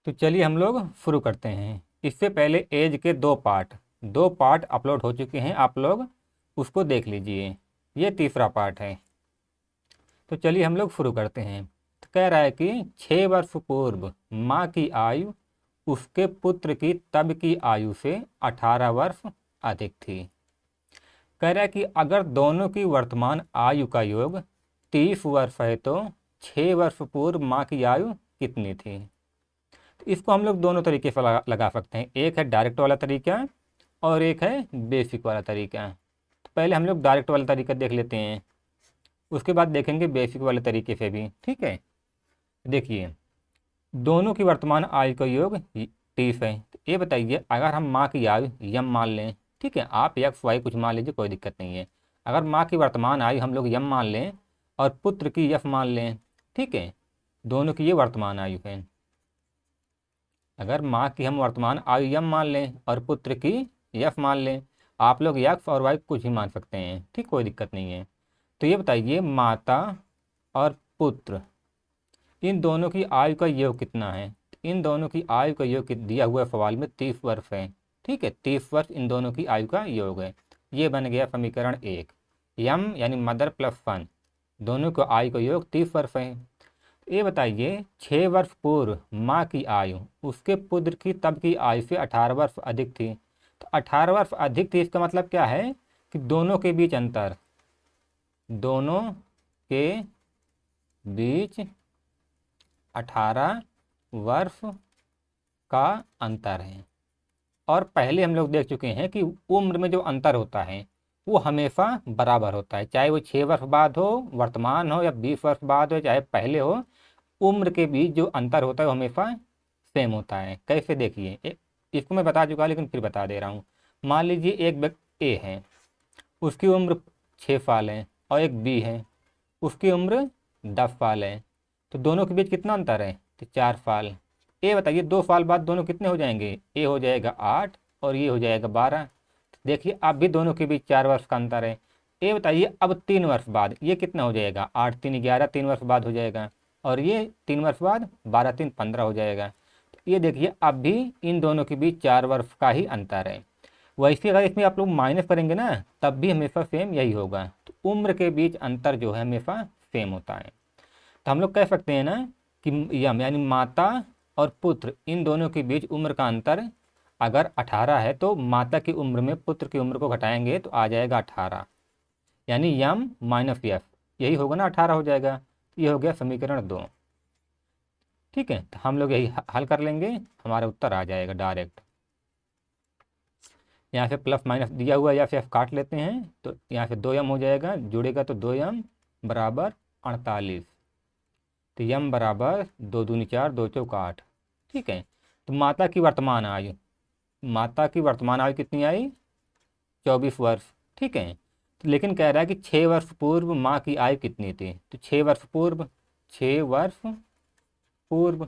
तो चलिए हम लोग शुरू करते हैं। इससे पहले एज के दो पार्ट अपलोड हो चुके हैं, आप लोग उसको देख लीजिए। ये तीसरा पार्ट है। तो चलिए हम लोग शुरू करते हैं। तो कह रहा है कि 6 वर्ष पूर्व माँ की आयु उसके पुत्र की तब की आयु से 18 वर्ष अधिक थी। कह रहा है कि अगर दोनों की वर्तमान आयु का योग 30 वर्ष है तो 6 वर्ष पूर्व माँ की आयु कितनी थी। तो इसको हम लोग दोनों तरीके से लगा सकते हैं। एक है डायरेक्ट वाला तरीका और एक है बेसिक वाला तरीका। तो पहले हम लोग डायरेक्ट वाला तरीका देख लेते हैं, उसके बाद देखेंगे बेसिक वाले तरीके से भी। ठीक है, देखिए दोनों की वर्तमान आयु का योग 30 है। तो ये बताइए, अगर हम माँ की आयु यम मान लें, ठीक है, आप एक्स वाई कुछ मान लीजिए, कोई दिक्कत नहीं है। अगर माँ की वर्तमान आयु हम लोग यम मान लें और पुत्र की यफ मान लें, ठीक है, दोनों की ये वर्तमान आयु है। अगर माँ की हम वर्तमान आयु यम मान लें और पुत्र की यफ मान लें, आप लोग यक्स और वाई कुछ भी मान सकते हैं, ठीक, कोई दिक्कत नहीं है। तो ये बताइए, माता और पुत्र इन दोनों की आयु का योग कितना है। इन दोनों की आयु का योग दिया हुआ सवाल में 30 वर्ष है। ठीक है, 30 वर्ष इन दोनों की आयु का योग है। ये बन गया समीकरण 1। यम यानी मदर प्लस सन, दोनों का आयु का योग 30 वर्ष है। ये बताइए, 6 वर्ष पूर्व माँ की आयु उसके पुत्र की तब की आयु से 18 वर्ष अधिक थी। तो 18 वर्ष अधिक थी, इसका मतलब क्या है कि दोनों के बीच अंतर, दोनों के बीच 18 वर्ष का अंतर है। और पहले हम लोग देख चुके हैं कि उम्र में जो अंतर होता है वो हमेशा बराबर होता है, चाहे वो 6 वर्ष बाद हो, वर्तमान हो, या 20 वर्ष बाद हो, चाहे पहले हो, उम्र के बीच जो अंतर होता है वो हमेशा सेम होता है। कैसे, देखिए, इसको मैं बता चुका लेकिन फिर बता दे रहा हूँ। मान लीजिए एक व्यक्ति ए है, उसकी उम्र 6 साल है, और एक बी है, उसकी उम्र 10 साल है। तो दोनों के बीच कितना अंतर है, तो 4 साल। ए बताइए, 2 साल बाद दोनों कितने हो जाएंगे, ए हो जाएगा 8 और ये हो जाएगा 12। देखिए अब भी दोनों के बीच 4 वर्ष का अंतर है। ये बताइए अब 3 वर्ष बाद ये कितना हो जाएगा, 8 3 11, 3 वर्ष बाद हो जाएगा, और ये 3 वर्ष बाद 12 3 15 हो जाएगा। तो ये देखिए अब भी इन दोनों के बीच 4 वर्ष का ही अंतर है। वैसे अगर इसमें आप लोग माइनस करेंगे ना, तब भी हमेशा सेम यही होगा। तो उम्र के बीच अंतर जो है हमेशा सेम होता है। तो हम लोग कह सकते हैं ना कि यम यानी माता और पुत्र इन दोनों के बीच उम्र का अंतर अगर 18 है तो माता की उम्र में पुत्र की उम्र को घटाएंगे तो आ जाएगा 18, यानी यम माइनस यफ, यही होगा ना, 18 हो जाएगा। ये हो गया समीकरण 2। ठीक है, तो हम लोग यही हल कर लेंगे, हमारा उत्तर आ जाएगा डायरेक्ट। यहाँ से प्लस माइनस दिया हुआ या फिर काट लेते हैं, तो यहाँ से 2 यम हो जाएगा, जुड़ेगा तो 2 यम बराबर 48। तो यम बराबर 2 दूनी 4, 2 चौका 8। ठीक है, तो माता की वर्तमान आयु, माता की वर्तमान आयु कितनी आई, 24 वर्ष। ठीक है, तो लेकिन कह रहा है कि 6 वर्ष पूर्व माँ की आयु कितनी थी। तो 6 वर्ष पूर्व, 6 वर्ष पूर्व,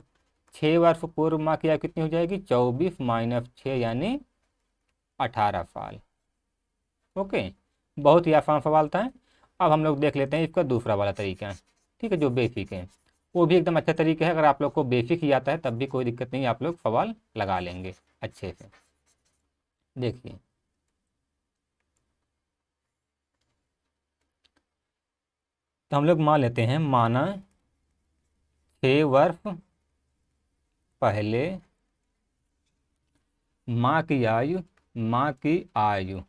6 वर्ष पूर्व माँ की आयु कितनी हो जाएगी, 24 माइनस 6 यानी 18 साल। ओके, बहुत ही आसान सवाल था। अब हम लोग देख लेते हैं इसका दूसरा वाला तरीका। ठीक है, जो बेसिक है वो भी एकदम अच्छा तरीका है। अगर आप लोग को बेसिक ही आता है तब भी कोई दिक्कत नहीं, आप लोग सवाल लगा लेंगे अच्छे से। देखिए, तो हम लोग मान लेते हैं, माना 6 वर्ष पहले माँ की आयु, माँ की आयु,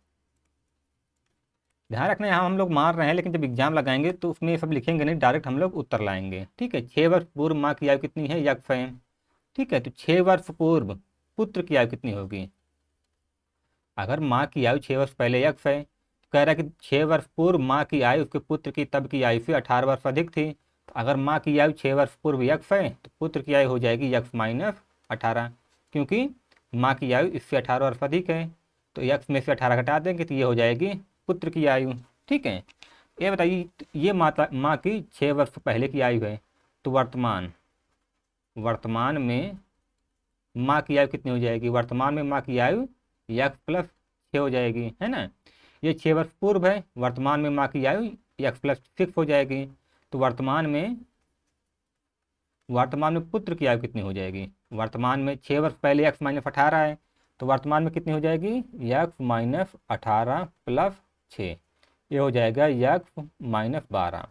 ध्यान रखना यहाँ हम लोग मान रहे हैं, लेकिन जब एग्जाम लगाएंगे तो उसमें ये सब लिखेंगे नहीं, डायरेक्ट हम लोग उत्तर लाएंगे। ठीक है, 6 वर्ष पूर्व माँ की आयु कितनी है, यक्ष है। ठीक है, तो 6 वर्ष पूर्व पुत्र की आयु कितनी होगी। अगर माँ की आयु 6 वर्ष पहले यक्ष है, तो कह रहा है कि 6 वर्ष पूर्व माँ की आयु उसके पुत्र की तब की आयु से 18 वर्ष अधिक थी। तो अगर माँ की आयु 6 वर्ष पूर्व यक्ष है तो पुत्र की आयु हो जाएगी यक्ष माइनस 18, क्योंकि माँ की आयु इससे 18 वर्ष अधिक है। तो यक्ष में से 18 घटा देंगे तो ये हो जाएगी पुत्र की आयु। ठीक है, ये बताइए, ये माँ की 6 वर्ष पहले की आयु है, तो वर्तमान में माँ की आयु कितनी हो जाएगी, वर्तमान में माँ की आयु यक्ष प्लस 6 हो जाएगी, है ना। ये 6 वर्ष पूर्व है, वर्तमान में माँ की आयु यक्ष प्लस 6 हो जाएगी। तो वर्तमान में वर्तमान में पुत्र की आयु कितनी हो जाएगी? वर्तमान में 6 वर्ष पहले x माइनस 18 है, तो वर्तमान में कितनी हो जाएगी? x माइनस 18 प्लस 6, ये हो जाएगा x माइनस 12।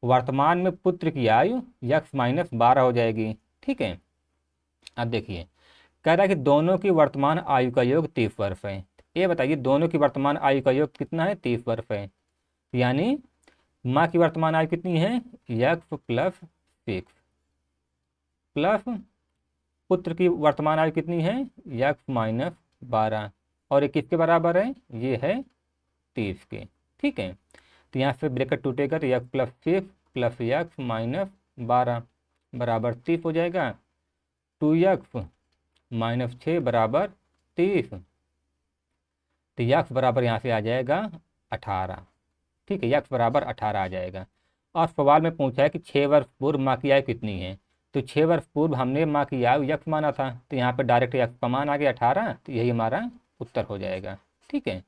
वर्तमान में पुत्र की आयु x माइनस 12 हो जाएगी। ठीक है, अब देखिए कह रहा है कि दोनों की वर्तमान आयु का योग 30 वर्ष है। ये बताइए दोनों की वर्तमान आयु का योग कितना है? 30 वर्ष है। यानी माँ की वर्तमान आयु कितनी है? x प्लस 6 प्लस पुत्र की वर्तमान आयु कितनी है? x माइनस 12, और ये किसके बराबर है? ये है 30 के। ठीक है, तो यहाँ से ब्रैकेट टूटेगा तो x plus 6 plus x minus 12 बराबर 30 हो जाएगा। 2x माइनस 6 बराबर 30, तो x बराबर यहाँ से आ जाएगा 18। ठीक है, x बराबर 18 आ जाएगा। और सवाल में पूछा है कि 6 वर्ष पूर्व माँ की आयु कितनी है, तो 6 वर्ष पूर्व हमने माँ की आयु x माना था, तो यहाँ पर डायरेक्ट x का मान आ गया 18, तो यही हमारा उत्तर हो जाएगा। ठीक है,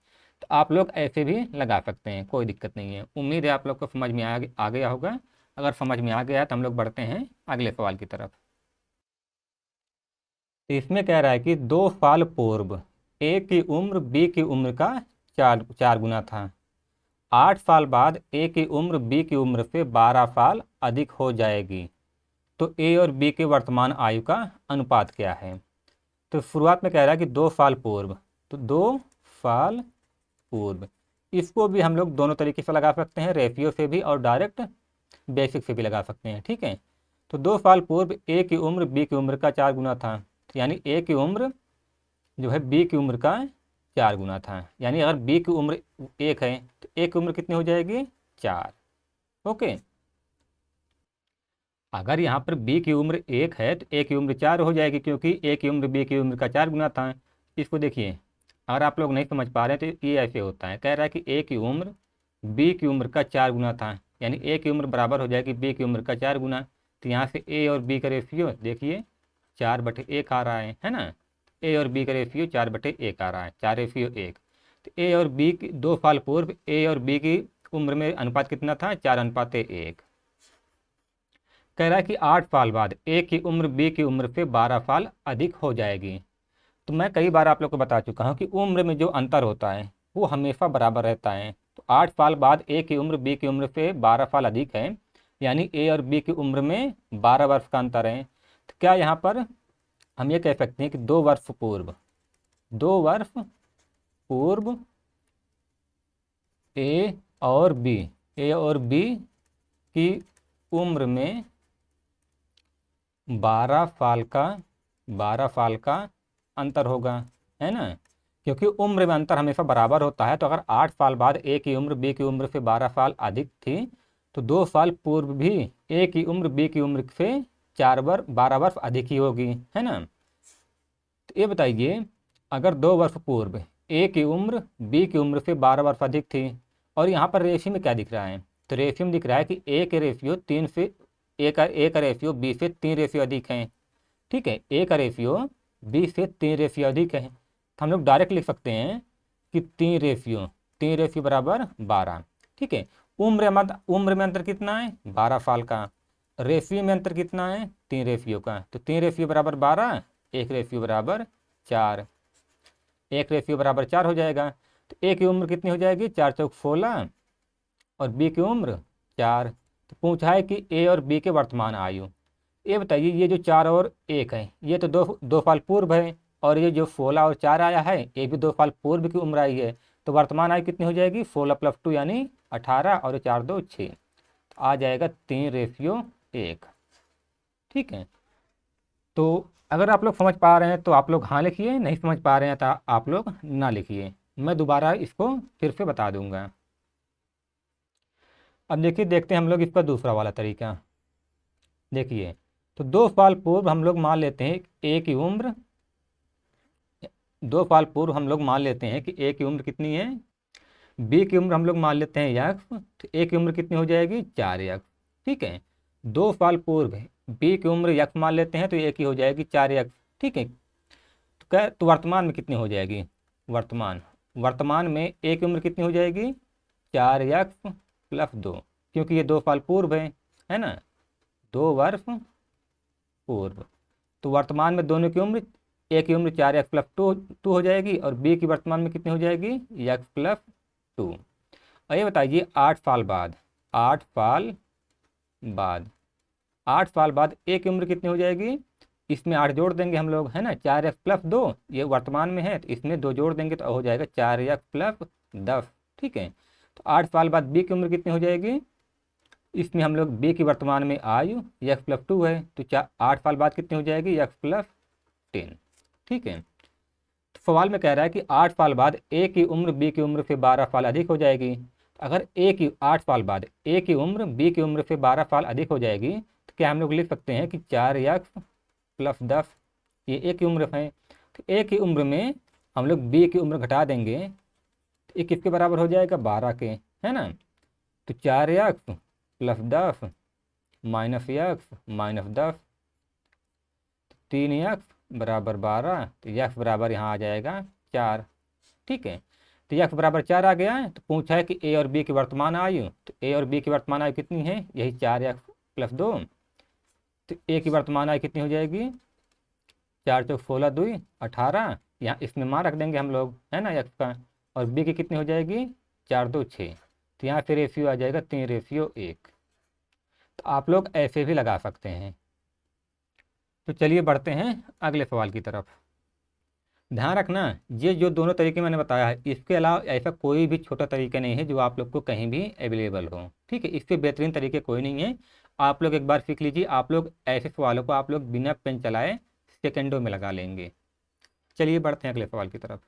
तो आप लोग ऐसे भी लगा सकते हैं, कोई दिक्कत नहीं है। उम्मीद है आप लोग को समझ में आ गया होगा। अगर समझ में आ गया तो हम लोग बढ़ते हैं अगले सवाल की तरफ। तो इसमें कह रहा है कि 2 साल पूर्व ए की उम्र बी की उम्र का चार गुना था। 8 साल बाद ए की उम्र बी की उम्र से 12 साल अधिक हो जाएगी, तो ए और बी के वर्तमान आयु का अनुपात क्या है? तो शुरुआत में कह रहा है कि 2 साल पूर्व, तो 2 साल पूर्व, इसको भी हम लोग दोनों तरीके से लगा सकते हैं, रेशियो से भी और डायरेक्ट बेसिक से भी लगा सकते हैं। ठीक है, तो 2 साल पूर्व ए की उम्र बी की उम्र का 4 गुना था, यानी ए की उम्र जो है बी की उम्र का 4 गुना था। यानी अगर बी की उम्र 1 है तो ए की उम्र कितनी हो जाएगी? 4। ओके, अगर यहाँ पर बी की उम्र 1 है तो ए की उम्र 4 हो जाएगी, क्योंकि ए की उम्र बी की उम्र का 4 गुना था। इसको देखिए, अगर आप लोग नहीं समझ पा रहे हैं तो ये ऐसे होता है। कह रहा है कि ए की उम्र बी की उम्र का 4 गुना था, यानी ए की उम्र बराबर हो जाएगी बी की उम्र का 4 गुना। तो यहाँ से ए और बी का रेशियो देखिए 4/1 आ रहा है ना। ए और बी का रेशियो 4/1 आ रहा है, 4:1। तो ए और बी की 2 साल पूर्व ए और बी की उम्र में अनुपात कितना था? 4:1। कह रहा है कि 8 साल बाद ए की उम्र बी की उम्र से 12 साल अधिक हो जाएगी। तो मैं कई बार आप लोग को बता चुका हूँ कि उम्र में जो अंतर होता है वो हमेशा बराबर रहता है। तो 8 साल बाद ए की उम्र बी की उम्र से 12 साल अधिक है, यानी ए और बी की उम्र में 12 वर्ष का अंतर है। तो क्या यहाँ पर हम ये कह सकते हैं कि 2 वर्ष पूर्व, 2 वर्ष पूर्व ए और बी की उम्र में 12 साल का अंतर होगा, है ना। क्योंकि उम्र में अंतर हमेशा बराबर होता है, तो अगर 8 साल बाद ए की उम्र बी की उम्र से 12 साल अधिक थी, तो 2 साल पूर्व भी ए की उम्र बी की उम्र से 12 वर्ष अधिक ही होगी, है ना। तो ये बताइए, अगर 2 वर्ष पूर्व ए की उम्र बी की उम्र से 12 वर्ष अधिक थी, और यहाँ पर रेशियो में क्या दिख रहा है? तो रेशियो में दिख रहा है कि ए के रेशियो 3 से ए का रेशियो बी से 3 रेशियो अधिक है। ठीक है, ए का रेशियो बी से 3 रेशियो अधिक है, तो हम लोग डायरेक्ट लिख सकते हैं कि 3 रेशियो बराबर 12। ठीक है, उम्र में अंतर कितना है? 12 साल का। रेशियो में अंतर कितना है? 3 रेशियो का। तो 3 रेशियो बराबर 12, 1 रेशियो बराबर 4, 1 रेशियो बराबर 4 हो जाएगा। तो ए की उम्र कितनी हो जाएगी? 4 चौक 16, और बी की उम्र 4। तो पूछा है कि ए और बी के वर्तमान आयु। ये बताइए, ये जो 4 और 1 है ये तो दो साल पूर्व है, और ये जो 16 और 4 आया है ये भी 2 साल पूर्व की उम्र आई है। तो वर्तमान आयु कितनी हो जाएगी? 16 + 2 यानी 18, और 4 2 6, तो आ जाएगा 3:1। ठीक है, तो अगर आप लोग समझ पा रहे हैं तो आप लोग हाँ लिखिए, नहीं समझ पा रहे हैं तो आप लोग ना लिखिए, मैं दोबारा इसको फिर से बता दूंगा। अब देखिए, देखते हैं हम लोग इसका दूसरा वाला तरीका। देखिए, तो 2 साल पूर्व हम लोग मान लेते हैं ए की उम्र, 2 साल पूर्व हम लोग मान लेते हैं कि ए की उम्र कितनी है? बी की उम्र हम लोग मान लेते हैं x, तो ए की उम्र कितनी हो जाएगी? 4x। ठीक है, 2 साल पूर्व बी की उम्र x मान लेते हैं, तो ए की हो जाएगी 4x। ठीक है, तो वर्तमान में कितनी हो जाएगी? वर्तमान में ए की उम्र कितनी हो जाएगी? 4x + 2, क्योंकि ये 2 साल पूर्व है ना। 2 वर्ष पूर्व। तो वर्तमान में दोनों की उम्र, ए की उम्र 4x+2 हो जाएगी और बी की वर्तमान में कितनी हो जाएगी, x+2। और ये बताइए 8 साल बाद, 8 साल बाद ए की उम्र कितनी हो जाएगी, इसमें 8 जोड़ देंगे हम लोग, है ना, 4x+2 ये वर्तमान में है, तो इसमें 2 जोड़ देंगे तो हो जाएगा 4x+10। ठीक है, तो 8 साल बाद बी की उम्र कितनी हो जाएगी, इसमें हम लोग बी की वर्तमान में आयु x+2 है, तो 8 साल बाद कितनी हो जाएगी, x+10। ठीक है, तो सवाल में कह रहा है कि 8 साल बाद ए की उम्र बी की उम्र से 12 साल अधिक हो जाएगी। तो अगर 8 साल बाद ए की उम्र बी की उम्र से 12 साल अधिक हो जाएगी, तो क्या हम लोग लिख सकते हैं कि 4x+10, ये ए की उम्र है। तो ए की उम्र में हम लोग बी की उम्र घटा देंगे, तो ये किसके बराबर हो जाएगा, 12 के, है ना। तो 4x+10 -x -10, 3x बराबर 12, तो x बराबर यहाँ आ जाएगा 4। ठीक है, तो x बराबर 4 आ गया है। तो पूछा है कि ए और बी की वर्तमान आयु, तो ए और बी की वर्तमान आयु कितनी है, यही 4x+2। तो ए की वर्तमान आयु कितनी हो जाएगी, 4 चौक 16 2 18, यहाँ इसमें मान रख देंगे हम लोग, है ना, x का। और बी की कितनी हो जाएगी, 4 2 6, तो यहाँ पे रेशियो आ जाएगा 3:1। तो आप लोग ऐसे भी लगा सकते हैं। तो चलिए बढ़ते हैं अगले सवाल की तरफ। ध्यान रखना, ये जो दोनों तरीके मैंने बताया है, इसके अलावा ऐसा कोई भी छोटा तरीका नहीं है जो आप लोग को कहीं भी अवेलेबल हो। ठीक है, इससे बेहतरीन तरीके कोई नहीं है। आप लोग एक बार सीख लीजिए, आप लोग ऐसे सवालों को आप लोग बिना पेन चलाए सेकेंडों में लगा लेंगे। चलिए बढ़ते हैं अगले सवाल की तरफ।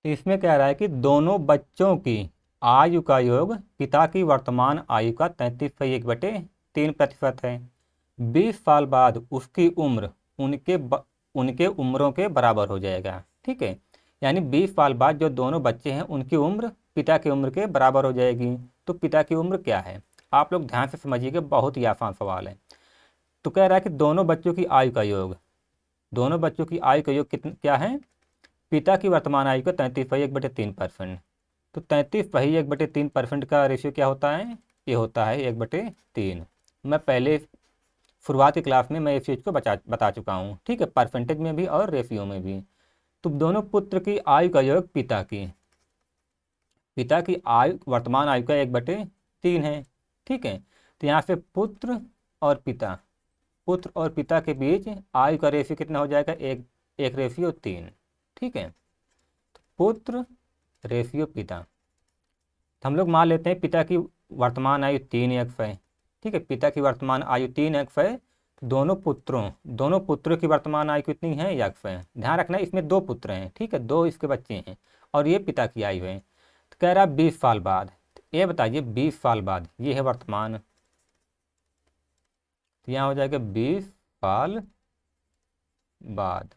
तो इसमें कह रहा है कि दोनों बच्चों की आयु का योग पिता की वर्तमान आयु का 33/1/3% है। 20 साल बाद उसकी उम्र उनके उम्रों के बराबर हो जाएगा। ठीक है, यानी 20 साल बाद जो दोनों बच्चे हैं उनकी उम्र पिता की उम्र के बराबर हो जाएगी। तो पिता की उम्र क्या है, आप लोग ध्यान से समझिएगा, बहुत ही आसान सवाल है। तो कह रहा है कि दोनों बच्चों की आयु का योग, दोनों बच्चों की आयु का योग क्या है, पिता की वर्तमान आयु का 33/1/3%। तो 33/1/3% का रेशियो क्या होता है, ये होता है 1/3। मैं पहले शुरुआत की क्लास में मैं इस चीज़ को बता चुका हूँ। ठीक है, परसेंटेज में भी और रेशियो में भी। तो दोनों पुत्र की आयु का योग पिता की आयु वर्तमान आयु का 1/3 है। ठीक है, तो यहाँ से पुत्र और पिता के बीच आयु का रेशियो कितना हो जाएगा, 1:3। ठीक है, तो पुत्र रेशियो पिता, तो हम लोग मान लेते हैं पिता की वर्तमान आयु 3x है। ठीक है, पिता की वर्तमान आयु 3x है। दोनों पुत्रों की वर्तमान आयु कितनी है, x है। ध्यान रखना इसमें 2 पुत्र हैं। ठीक है, 2 इसके बच्चे हैं और ये पिता की आयु है। तो कह रहा है 20 साल बाद, तो ये बताइए 20 साल बाद, ये है वर्तमान, तो यहाँ हो जाएगा 20 साल बाद।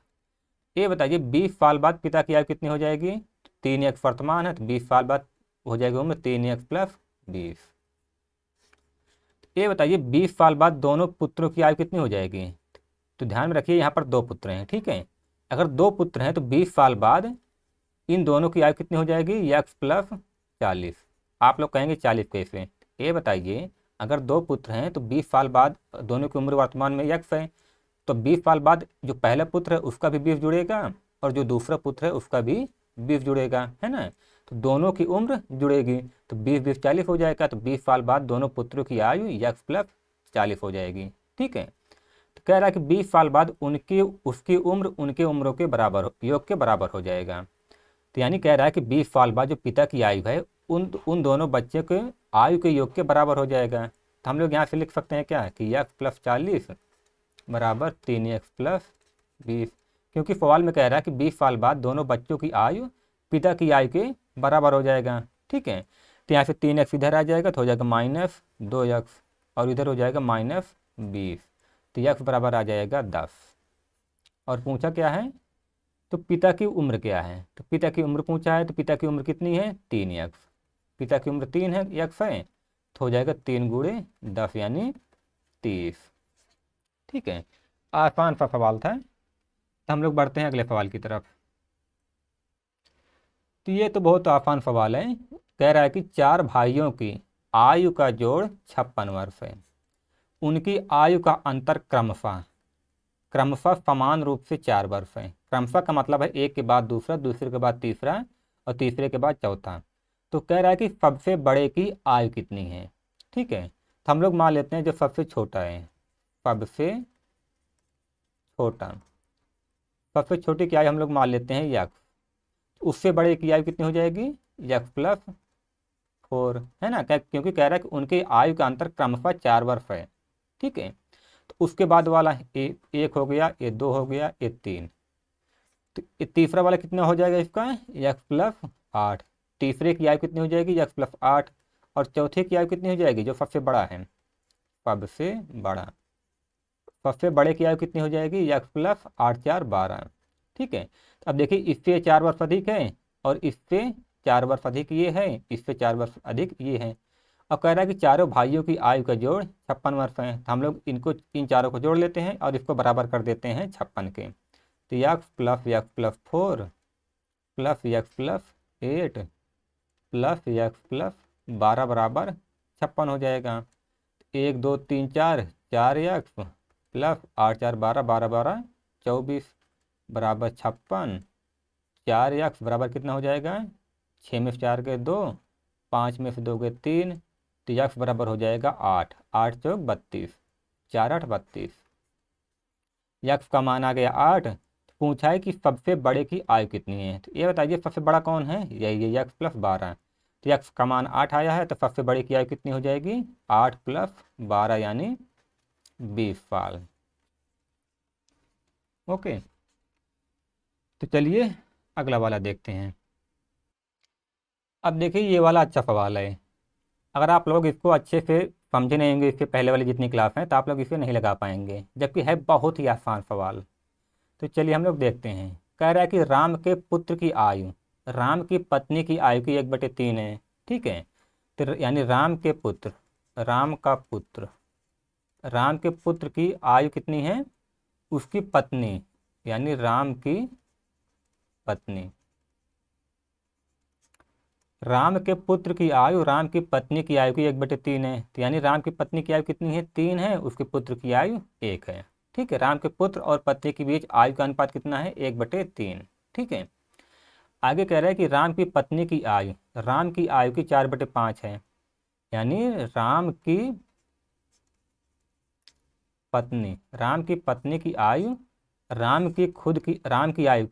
ये बताइए 20 साल बाद पिता की आयु कितनी हो जाएगी, 3x वर्तमान है, तो 20 साल बाद हो जाएगी उम्र 3x+20। ये बताइए 20 साल बाद दोनों पुत्रों की आयु कितनी हो जाएगी। तो ध्यान में रखिए यहाँ पर 2 पुत्र हैं। ठीक है, अगर 2 पुत्र हैं तो 20 साल बाद इन दोनों की आयु कितनी हो जाएगी, x+40। आप लोग कहेंगे 40 कैसे, ये बताइए अगर 2 पुत्र हैं तो 20 साल बाद दोनों की उम्र वर्तमान में x है, तो 20 साल बाद जो पहला पुत्र है उसका भी 20 जुड़ेगा और जो दूसरा पुत्र है उसका भी 20 जुड़ेगा, है ना। तो दोनों की उम्र जुड़ेगी, तो 20 40 हो जाएगा। तो 20 साल बाद दोनों पुत्रों की आयु x+40 हो जाएगी। ठीक है, तो कह रहा है कि 20 साल बाद उसकी उम्र उनके उम्रों के बराबर, योग के बराबर हो जाएगा। तो यानी कह रहा है कि 20 साल बाद जो पिता की आयु है उन दोनों बच्चे के आयु के योग के बराबर हो जाएगा। तो हम लोग यहाँ से लिख सकते हैं क्या कि x+40 बराबर 3x+20, क्योंकि सवाल में कह रहा है कि 20 साल बाद दोनों बच्चों की आयु पिता की आयु के बराबर हो जाएगा। ठीक है, तो यहाँ से 3x इधर आ जाएगा तो हो जाएगा -2x और इधर हो जाएगा -20, तो x बराबर आ जाएगा 10। और पूछा क्या है, तो पिता की उम्र क्या है, तो पिता की उम्र पूछा है, तो पिता की उम्र कितनी है, 3x। पिता की उम्र 3 है, x है, तो हो जाएगा 3 × 10 यानी 30। ठीक है, आसान सा सवाल था। तो हम लोग बढ़ते हैं अगले सवाल की तरफ। तो ये तो बहुत आसान सवाल है। कह रहा है कि 4 भाइयों की आयु का जोड़ 56 वर्ष है। उनकी आयु का अंतर क्रमशः क्रमशः समान रूप से 4 वर्ष है। क्रमशः का मतलब है एक के बाद दूसरा, दूसरे के बाद तीसरा और तीसरे के बाद चौथा। तो कह रहा है कि सबसे बड़े की आयु कितनी है। ठीक है, तो हम लोग मान लेते हैं जो सबसे छोटा है, सबसे छोटा, सबसे छोटी की आयु हम लोग मान लेते हैं यक्स। उससे बड़े की आयु कितनी हो जाएगी, यक्स प्लस 4, है ना, क्योंकि कह रहा है कि उनके आयु का अंतर क्रमशः 4 वर्ष है। ठीक है, तो उसके बाद वाला एक हो गया, ये 2 हो गया, ये 3, तो ये तीसरा वाला कितना हो जाएगा इसका, यक्स प्लस 8। तीसरे की आयु कितनी हो जाएगी, यक्स प्लस 8। और चौथे की आयु कितनी हो जाएगी, जो सबसे बड़ा है, सबसे बड़ा, सबसे बड़े की आयु कितनी हो जाएगी, यक्स प्लस 8 4 12। ठीक है, तो अब देखिए इससे 4 वर्ष अधिक है और इससे 4 वर्ष अधिक ये है, इससे 4 वर्ष अधिक ये है। अब कह रहा है कि चारों भाइयों की आयु का जोड़ 56 वर्ष है। तो हम लोग इनको, इन चारों को जोड़ लेते हैं और इसको बराबर कर देते हैं 56 के। तो x plus 4 plus x plus 8 plus x plus 12 बराबर 56 हो जाएगा। 1 2 3 4, 4 यक्स प्लस 8 4 12, 12 12 24 बराबर 56। 4 यक्स बराबर कितना हो जाएगा, 6 में से 4 गए 2, 5 में से 2 गए 3, तो यक्स बराबर हो जाएगा 8, 8 चौक 32, 4 8 32। यक्स का मान आ गया 8। पूछा है कि सबसे बड़े की आयु कितनी है, तो ये बताइए सबसे बड़ा कौन है, यही है यक्स प्लस 12। तो यक्स का मान 8 आया है, तो सबसे बड़े की आयु कितनी हो जाएगी, 8 प्लस 12 यानी 20 साल। ओके, तो चलिए अगला वाला देखते हैं। अब देखिए ये वाला अच्छा सवाल है। अगर आप लोग इसको अच्छे से समझे नहीं होंगे, इससे पहले वाली जितनी क्लास हैं, तो आप लोग इसे नहीं लगा पाएंगे, जबकि है बहुत ही आसान सवाल। तो चलिए हम लोग देखते हैं। कह रहा है कि राम के पुत्र की आयु राम की पत्नी की आयु की 1/3 है। ठीक है, तो यानी राम के पुत्र, राम का पुत्र, राम के पुत्र की आयु कितनी है, उसकी पत्नी यानी राम की पत्नी, राम के पुत्र की आयु राम की पत्नी की आयु की 1/3 है। तो यानी राम की पत्नी की आयु कितनी है, 3 है, उसके पुत्र की आयु 1 है। ठीक है, राम के पुत्र और पत्नी के बीच आयु का अनुपात कितना है, 1/3। ठीक है, आगे कह रहा है कि राम की पत्नी की आयु, राम की आयु की 4/5 है। यानी राम की पत्नी की आयु राम की खुद की, राम की आयु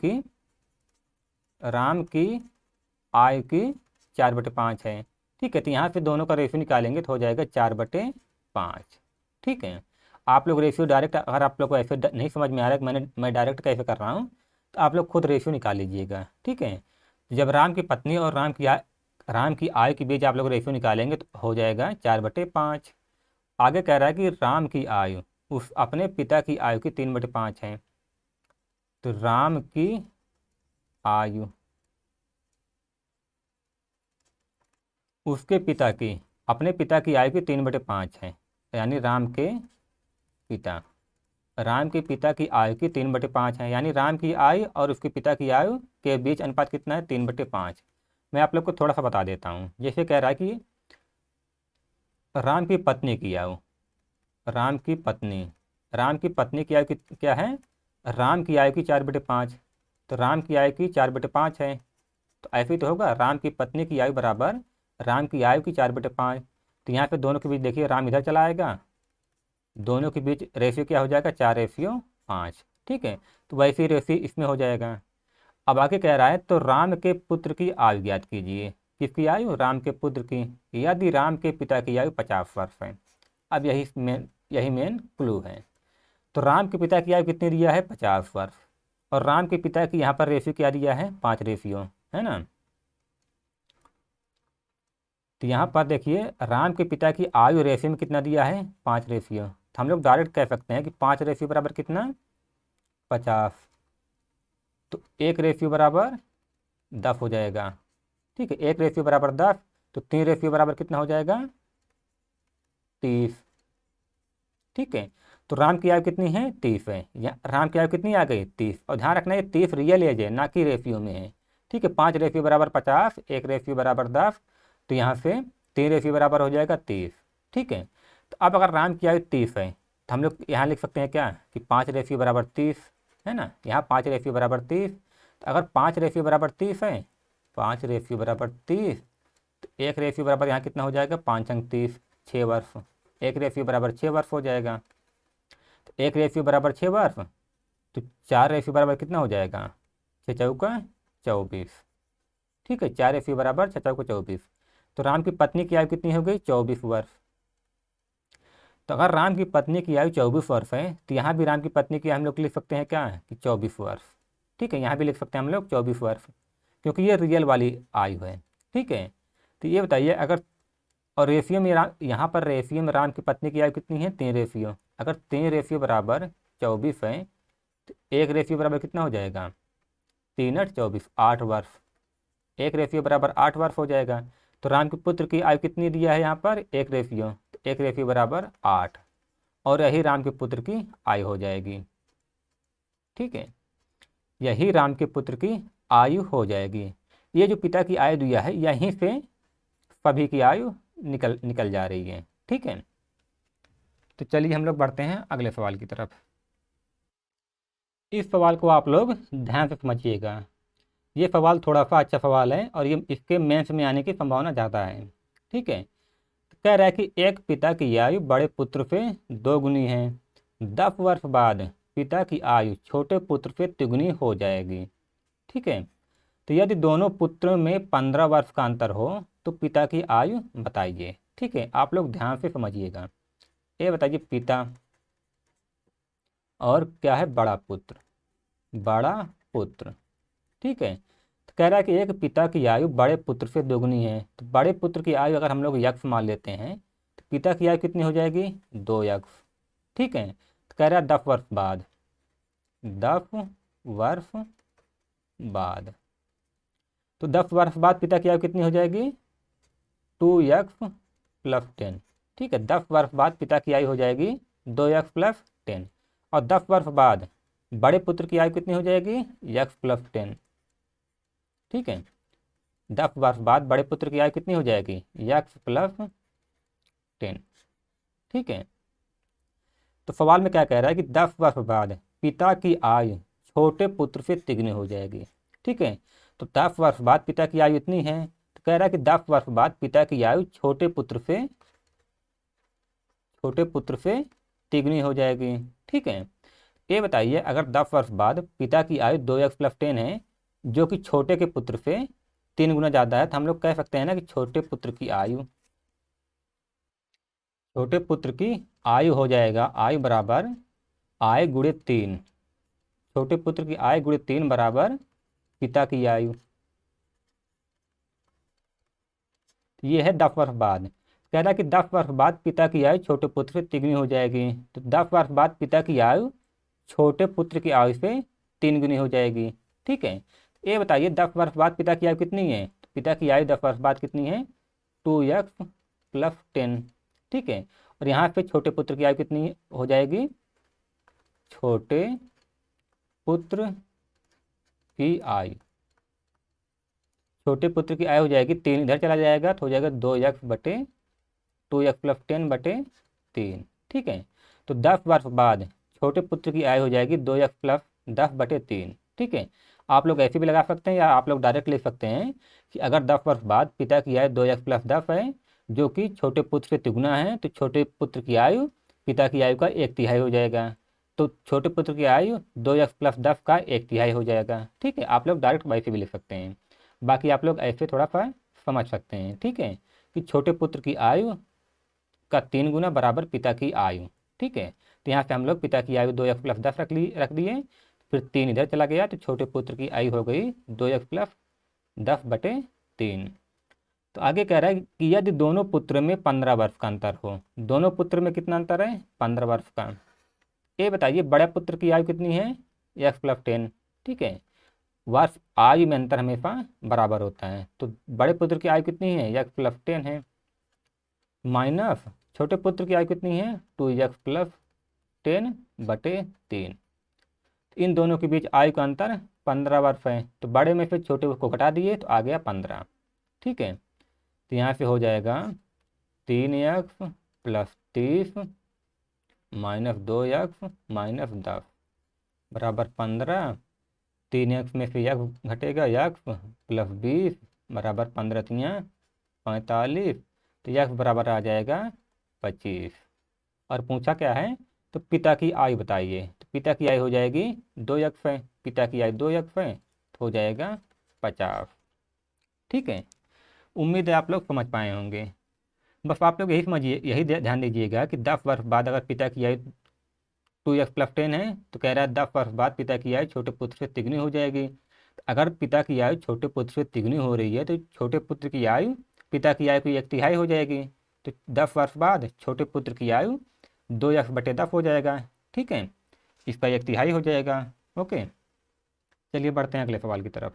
की 4/5 है। ठीक है, तो यहाँ से दोनों का रेशियो निकालेंगे तो हो जाएगा 4/5। ठीक है, आप लोग रेशियो डायरेक्ट, अगर आप लोग को ऐसे नहीं समझ में आ रहा है कि मैं डायरेक्ट कैसे कर रहा हूँ, तो आप लोग खुद रेशियो निकाल लीजिएगा। ठीक है, जब राम की पत्नी और राम की आयु के बीच आप लोग रेशियो निकालेंगे तो हो जाएगा 4/5। आगे कह रहा है कि राम की आयु उस अपने पिता की आयु की 3/5 है। तो राम की आयु उसके पिता की, अपने पिता की आयु की 3/5 है। यानी राम के पिता की आयु की 3/5 है। यानी राम की आयु और उसके पिता की आयु के बीच अनुपात कितना है, 3/5। मैं आप लोग को थोड़ा सा बता देता हूँ। जैसे कह रहा है कि राम की पत्नी की आयु, राम की पत्नी की आयु क्या है, राम की आयु की 4/5। तो राम की आयु की 4/5 है, तो ऐसे ही तो होगा, राम की पत्नी की आयु बराबर राम की आयु की 4/5। तो यहाँ पे दोनों के बीच देखिए राम इधर चला आएगा, दोनों के बीच रेशियो क्या हो जाएगा, 4/5। ठीक है, तो वैसे ही रेशियो इसमें हो जाएगा। अब आगे कह रहा है तो राम के पुत्र की आयु ज्ञात कीजिए। किसकी आयु, राम के पुत्र की, यदि राम के पिता की आयु 50 वर्ष है। अब यही मेन क्लू है। तो राम के पिता की आयु कितनी दिया है, 50 वर्ष, और राम के पिता की यहाँ पर रेशियो क्या दिया है, 5 रेशियो, है ना। तो यहाँ पर देखिए राम के पिता की आयु रेशियो में कितना दिया है, 5 रेशियो। तो हम लोग डायरेक्ट कह सकते हैं कि 5 रेशियो बराबर कितना, 50। तो 1 रेशियो बराबर 10 हो जाएगा। ठीक है, 1 रेशियो बराबर 10, तो 3 रेशियो बराबर कितना हो जाएगा, 30। ठीक है, तो राम की आयु कितनी है, 30 है। या राम की आयु कितनी आ गई, 30। और ध्यान रखना ये 30 रियल एज है, ना कि रेशियो में है। ठीक है, 5 रेशियो बराबर 50, 1 रेशियो बराबर 10, तो यहाँ से 3 रेशियो बराबर हो जाएगा 30। ठीक है, तो अब अगर राम की आयु 30 है तो हम लोग यहाँ लिख सकते हैं क्या कि 5 रेशियो बराबर 30 है ना, यहाँ 5 रेशियो बराबर 30। तो अगर 5 रेशियो बराबर 30 है, 5 रेशियो बराबर 30, तो 1 रेशियो बराबर यहाँ कितना हो जाएगा, 5 अंक 30, 6 वर्ष। 1 रेशियो बराबर 6 वर्ष हो जाएगा। तो 1 रेशियो बराबर 6 वर्ष, तो 4 रेशियो बराबर कितना हो जाएगा, 6 चौका 24। ठीक है, 4 रेशियो बराबर 6 चौका 24। तो राम की पत्नी की आयु कितनी हो गई, 24 वर्ष। तो अगर राम की पत्नी की आयु 24 वर्ष है तो यहाँ भी राम की पत्नी की हम लोग लिख सकते हैं क्या कि 24 वर्ष। ठीक है, यहाँ भी लिख सकते हैं हम लोग 24 वर्ष, क्योंकि ये रियल वाली आयु है। ठीक है, तो ये बताइए अगर, और रेशियो में यहाँ पर रेशियो में राम की पत्नी की आयु कितनी है, 3 रेशियो। अगर 3 रेशियो बराबर 24 है तो 1 रेशियो बराबर कितना हो जाएगा, 3 × 8 = 24, 8 वर्ष। 1 रेशियो बराबर 8 वर्ष हो जाएगा। तो राम के पुत्र की आयु कितनी दिया है यहाँ पर, 1 रेशियो, तो 1 रेशियो बराबर 8, और यही राम के पुत्र की आयु हो जाएगी। ठीक है, यही राम के पुत्र की आयु हो जाएगी। ये जो पिता की आयु दिया है यहीं से सभी की आयु निकल निकल जा रही है। ठीक है, तो चलिए हम लोग बढ़ते हैं अगले सवाल की तरफ। इस सवाल को आप लोग ध्यान से समझिएगा। ये सवाल थोड़ा सा अच्छा सवाल है और ये इसके मेंस में आने की संभावना ज़्यादा है। ठीक है, तो कह रहा है कि एक पिता की आयु बड़े पुत्र से 2 गुनी है, 10 वर्ष बाद पिता की आयु छोटे पुत्र से 3 गुनी हो जाएगी। ठीक है, तो यदि दोनों पुत्रों में 15 वर्ष का अंतर हो तो पिता की आयु बताइए। ठीक है, आप लोग ध्यान से समझिएगा। ये बताइए पिता और क्या है, बड़ा पुत्र, बड़ा पुत्र। ठीक है, तो कह रहा है कि एक पिता की आयु बड़े पुत्र से 2 गुनी है। तो बड़े पुत्र की आयु अगर हम लोग यक्ष मान लेते हैं तो पिता की आयु कितनी हो जाएगी, 2 यक्ष। ठीक है, तो कह रहा है 10 वर्ष बाद, 10 वर्ष बाद। तो 10 वर्ष बाद पिता की आयु कितनी हो जाएगी, 2 यक्ष + 10। ठीक है, 10 वर्ष बाद पिता की आयु हो जाएगी 2 यक्ष + 10, और 10 वर्ष बाद बड़े पुत्र की आयु कितनी हो जाएगी, यक्ष + 10। ठीक है, 10 वर्ष बाद बड़े पुत्र की आयु कितनी हो जाएगी, यक्ष + 10। ठीक है, तो सवाल में क्या कह रहा है कि 10 वर्ष बाद पिता की आयु छोटे पुत्र से 3 गुनी हो जाएगी। ठीक है, तो 10 वर्ष बाद पिता की आयु इतनी है, तो कह रहा है कि 10 वर्ष बाद पिता की आयु छोटे पुत्र से 3 गुनी हो जाएगी। ठीक है, ये बताइए अगर 10 वर्ष बाद पिता की आयु 2 यक्ष + 10 है, जो कि छोटे के पुत्र से 3 गुना ज़्यादा है, तो हम लोग कह सकते हैं ना कि छोटे पुत्र की आयु हो जाएगा, आयु बराबर आय गुणे 3। छोटे पुत्र की आय गुणे 3 बराबर पिता की आयु। ये है 10 वर्ष बाद। कह रहा है कि 10 वर्ष बाद पिता की आयु छोटे पुत्र से 3 गुनी हो जाएगी। तो 10 वर्ष बाद पिता की आयु छोटे पुत्र की आयु से 3 गुनी हो जाएगी। ठीक है, ये बताइए 10 वर्ष बाद पिता की आयु कितनी है, तो पिता की आयु 10 वर्ष बाद कितनी है, 2 यक्ष + 10। ठीक है, और यहाँ पे छोटे पुत्र की आयु कितनी हो जाएगी, छोटे पुत्र की आयु, छोटे पुत्र की आयु हो जाएगी 3, इधर चला जाएगा तो हो जाएगा 2 यक्ष + 10/3। ठीक है, तो 10 वर्ष बाद छोटे पुत्र की आयु हो जाएगी 2 यक्ष + 10/3। ठीक है, आप लोग ऐसे भी लगा सकते हैं या आप लोग डायरेक्ट लिख सकते हैं कि अगर 10 वर्ष बाद पिता की आयु 2 यक्ष + 10 है, जो कि छोटे पुत्र से 3 गुना है, तो छोटे पुत्र की आयु पिता की आयु का 1/3 हो जाएगा। तो छोटे पुत्र की आयु 2 यक्ष + 10 का 1/3 हो जाएगा। ठीक है, आप लोग डायरेक्ट वैसे भी लिख सकते हैं, बाकी आप लोग ऐसे थोड़ा सा समझ सकते हैं। ठीक है, कि छोटे पुत्र की आयु का 3 गुना बराबर पिता की आयु। ठीक है, तो यहाँ से हम लोग पिता की आयु 2 यक्ष + 10 रख दिए, फिर 3 इधर चला गया, तो छोटे पुत्र की आयु हो गई 2 यक्ष + 10/3। तो आगे कह रहा है कि यदि दोनों पुत्र में 15 वर्ष का अंतर हो, दोनों पुत्र में कितना अंतर है, 15 वर्ष का। ये बताइए बड़े पुत्र की आयु कितनी है, यक्ष + 10। ठीक है, वर्ष आयु में अंतर हमेशा बराबर होता है, तो बड़े पुत्र की आयु कितनी है, यक्ष + 10 है, माइनस छोटे पुत्र की आयु कितनी है, 2 यक्ष + 10/3। इन दोनों के बीच आयु का अंतर 15 वर्ष है, तो बड़े में से छोटे को घटा दिए तो आ गया 15। ठीक है, तो यहाँ से हो जाएगा 3 यक्ष + 30 माइनस 2x माइनस 10 बराबर 15। 3x में से x घटेगा, x प्लस 20 बराबर 15 तियाँ 45, तो x बराबर आ जाएगा 25। और पूछा क्या है, तो पिता की आयु बताइए। तो पिता की आयु हो जाएगी 2x है, पिता की आयु 2x है, तो हो जाएगा 50। ठीक है, उम्मीद है आप लोग समझ पाए होंगे। बस आप लोग यही समझिए, यही ध्यान दीजिएगा कि 10 वर्ष बाद अगर पिता की आयु 2x प्लस 10 है, तो कह रहा है 10 वर्ष बाद पिता की आयु छोटे पुत्र से तिगुनी हो जाएगी। अगर पिता की आयु छोटे पुत्र से तिगुनी हो रही है, तो छोटे पुत्र की आयु पिता की आयु की 1/3 हो जाएगी। तो 10 वर्ष बाद छोटे पुत्र की आयु 2x/10 हो जाएगा। ठीक है, इसका 1/3 हो जाएगा। ओके, चलिए बढ़ते हैं अगले सवाल की तरफ।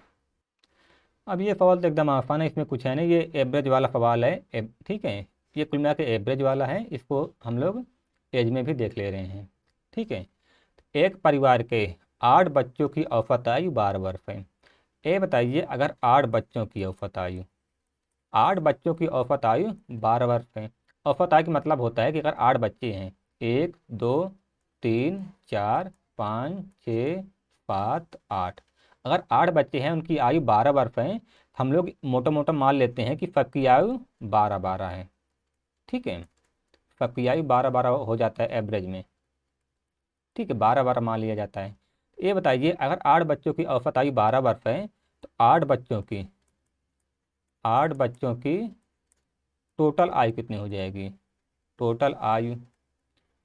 अब ये सवाल तो एकदम आसान है, इसमें कुछ है नहीं, ये एवरेज वाला सवाल है। ठीक है, ये कुल मिला के एवरेज वाला है, इसको हम लोग एज में भी देख ले रहे हैं। ठीक है, एक परिवार के 8 बच्चों की औसत आयु 12 वर्ष है। ये बताइए, अगर 8 बच्चों की औसत आयु 8 बच्चों की औसत आयु 12 वर्ष है। औसत आयु का मतलब होता है कि अगर 8 बच्चे हैं, 1 2 3 4 5 6 7 8, अगर 8 बच्चे हैं, उनकी आयु 12 वर्ष है, हम लोग मोटा मोटा मान लेते हैं कि सबकी आयु 12-12 है। ठीक है, सबकी आयु 12-12 हो जाता है एवरेज में। ठीक है, 12-12 मान लिया जाता है। ये बताइए, अगर 8 बच्चों की औसत आयु 12 वर्ष है, तो 8 बच्चों की टोटल आयु कितनी हो जाएगी। टोटल आयु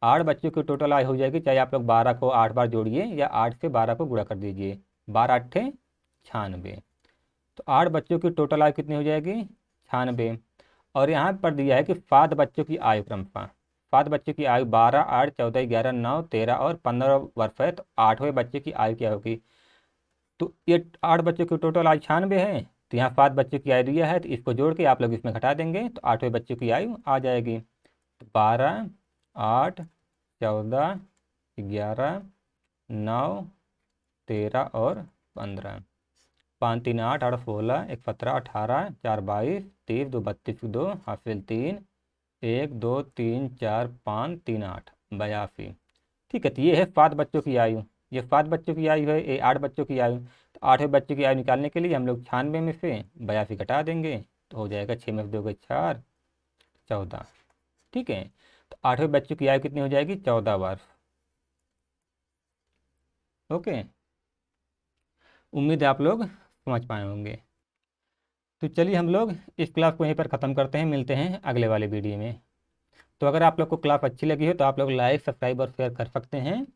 8 बच्चों की टोटल आयु हो जाएगी, चाहे आप लोग 12 को 8 बार जोड़िए या 8 से 12 को गुणा कर दीजिए, 12 8 96। तो 8 बच्चों की टोटल आयु कितनी हो जाएगी, 96। और यहाँ पर दिया है कि 7 बच्चों की आयु क्रमशः, 7 बच्चों की आयु 12 8 14 11 9 13 और 15 वर्ष है, तो 8वें बच्चे की आयु क्या होगी। तो ये 8 बच्चों की टोटल आयु 96 है, तो यहाँ 7 बच्चों की आयु दिया है, तो इसको जोड़ के आप लोग इसमें घटा देंगे, तो 8वें बच्चे की आयु आ जाएगी। तो 12 8 14 11 9 13 और 15, 5 3 8 8 16 1 17 18 4 22 30 2 32 2 हासिल 3 1 2 3 4 5 3 8 82। ठीक है, तो ये है 7 बच्चों की आयु, ये 7 बच्चों की आयु है, ये 8 बच्चों की आयु। तो 8वें बच्चे की आयु निकालने के लिए हम लोग 96 में से 82 घटा देंगे, तो हो जाएगा 6 में 2 गए 4 14। ठीक है, तो 8वें बच्चे की आयु कितनी हो जाएगी, 14 वर्ष। ओके, उम्मीद है आप लोग समझ पाए होंगे। तो चलिए हम लोग इस क्लास को यहीं पर ख़त्म करते हैं, मिलते हैं अगले वाले वीडियो में। तो अगर आप लोग को क्लास अच्छी लगी हो, तो आप लोग लाइक सब्सक्राइब और शेयर कर सकते हैं।